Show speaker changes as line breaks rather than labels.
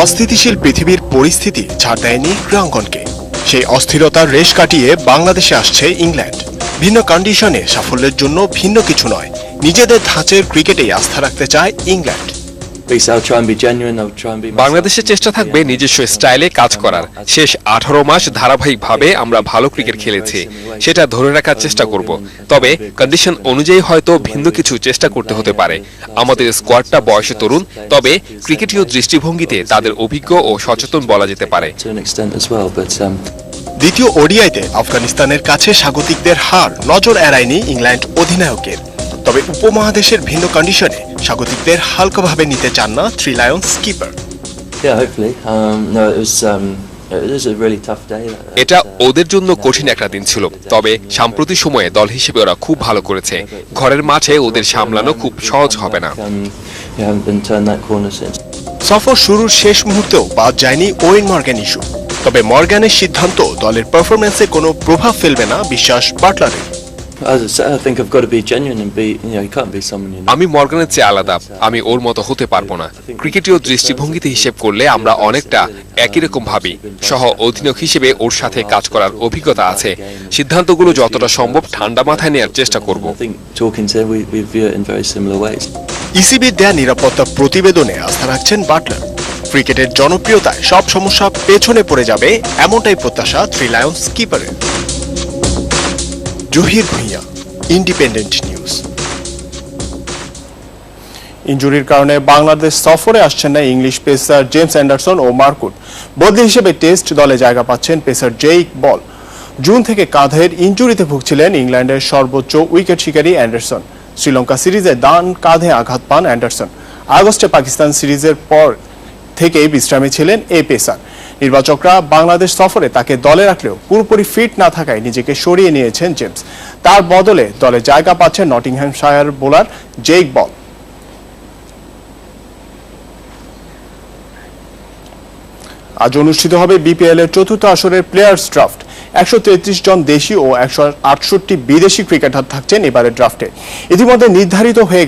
অস্থিতিশীল পৃথিবীর পরিস্থিতি ছাড় দেয়নি ক্রীড়াঙ্গনকে। সেই অস্থিরতার রেশ কাটিয়ে বাংলাদেশে আসছে ইংল্যান্ড। ভিন্ন কন্ডিশনে সাফল্যের জন্য ভিন্ন কিছু নয়, নিজেদের ধাঁচের ক্রিকেটেই আস্থা রাখতে চায় ইংল্যান্ড।
বাংলাদেশের চেষ্টা থাকবে নিজস্ব স্টাইলে কাজ করার। শেষ 18 মাস ধারাবাহিকভাবে আমরা ভালো ক্রিকেট খেলেছি, সেটা ধরে রাখার চেষ্টা করব। তবে কন্ডিশন অনুযায়ী হয়তো ভিন্ন কিছু চেষ্টা করতে হতে পারে। আমাদের স্কোয়াডটা বয়সে তরুণ, তবে ক্রিকেটীয় দৃষ্টিভঙ্গিতে তাদের অভিজ্ঞ ও সচেতন বলা যেতে পারে।
দ্বিতীয় ওডিআইতে আফগানিস্তানের কাছে স্বাগতিকদের হার নজর এড়ায়নি ইংল্যান্ড অধিনায়কের। তবে উপমহাদেশের ভিন্ন কন্ডিশনে স্বাগতিকদের হালকাভাবে নিতে চান না থ্রি লায়ন্স স্কিপার।
এটা ওদের জন্য কঠিন একটা দিন ছিল, তবে সাম্প্রতিক সময়ে দল হিসেবে ওরা খুব ভালো করেছে। ঘরের মাঠে ওদের সামলানো খুব সহজ হবে না।
সফর শুরুর শেষ মুহূর্তেও বাদ যায়নি ওয়েন মর্গ্যান ইস্যু। তবে মর্গ্যানের সিদ্ধান্ত দলের পারফরম্যান্সে কোনো প্রভাব ফেলবে না বিশ্বাস বাটলারের।
আমি মর্গানের চেয়ে আলাদা, আমি ওর মতো হতে পারবো না। ক্রিকেটীয় দৃষ্টিভঙ্গিতে হিসেব করলে আমরা অনেকটা একই রকম ভাবি। সহ অধিনায়ক হিসেবে ওর সাথে কাজ করার অভিজ্ঞতা আছে। সিদ্ধান্তগুলো যতটা সম্ভব ঠান্ডা মাথায় নেওয়ার চেষ্টা করব।
ইসিবির দেয়া নিরাপত্তা প্রতিবেদনে আস্থা রাখছেন বাটলার। ক্রিকেটের জনপ্রিয়তায় সব সমস্যা পেছনে পড়ে যাবে, এমনটাই প্রত্যাশা থ্রি লায়ন্স স্কিপারের। Zahir Bhuiyan, independent news. ইনজুরির কারণে বাংলাদেশ সফরে আসছেন না ইংলিশ পেসার জেমস অ্যান্ডারসন ও মার্কুট। বদলি হিসেবে টেস্ট দলে জায়গা পাচ্ছেন পেসার জেইক বল। জুন থেকে কাঁধের ইনজুরিতে ভুগছিলেন ইংল্যান্ডের সর্বোচ্চ উইকেট শিকারী অ্যান্ডারসন। শ্রীলঙ্কা সিরিজে ডান কাঁধে আঘাত পান অ্যান্ডারসন। আগস্টে পাকিস্তান সিরিজের পর থেকেই বিশ্রামে ছিলেন এই পেসার। নির্বাচকরা বাংলাদেশ সফরে তাকে দলে রাখলেও পুরোপুরি ফিট না থাকায় নিজেকে সরিয়ে নিয়েছেন জেমস। তার বদলে দলে জায়গা পাচ্ছেন নটিংহ্যামশায়ার বোলার জেইক বল। আজ অনুষ্ঠিত হবে বিপিএল এর চতুর্থ আসরের প্লেয়ার্স ড্রাফট। 133 জন দেশি ও 168 বিদেশি ক্রিকেটার থাকছেন এবারের ড্রাফটে। ইতিমধ্যে নির্ধারিত হয়ে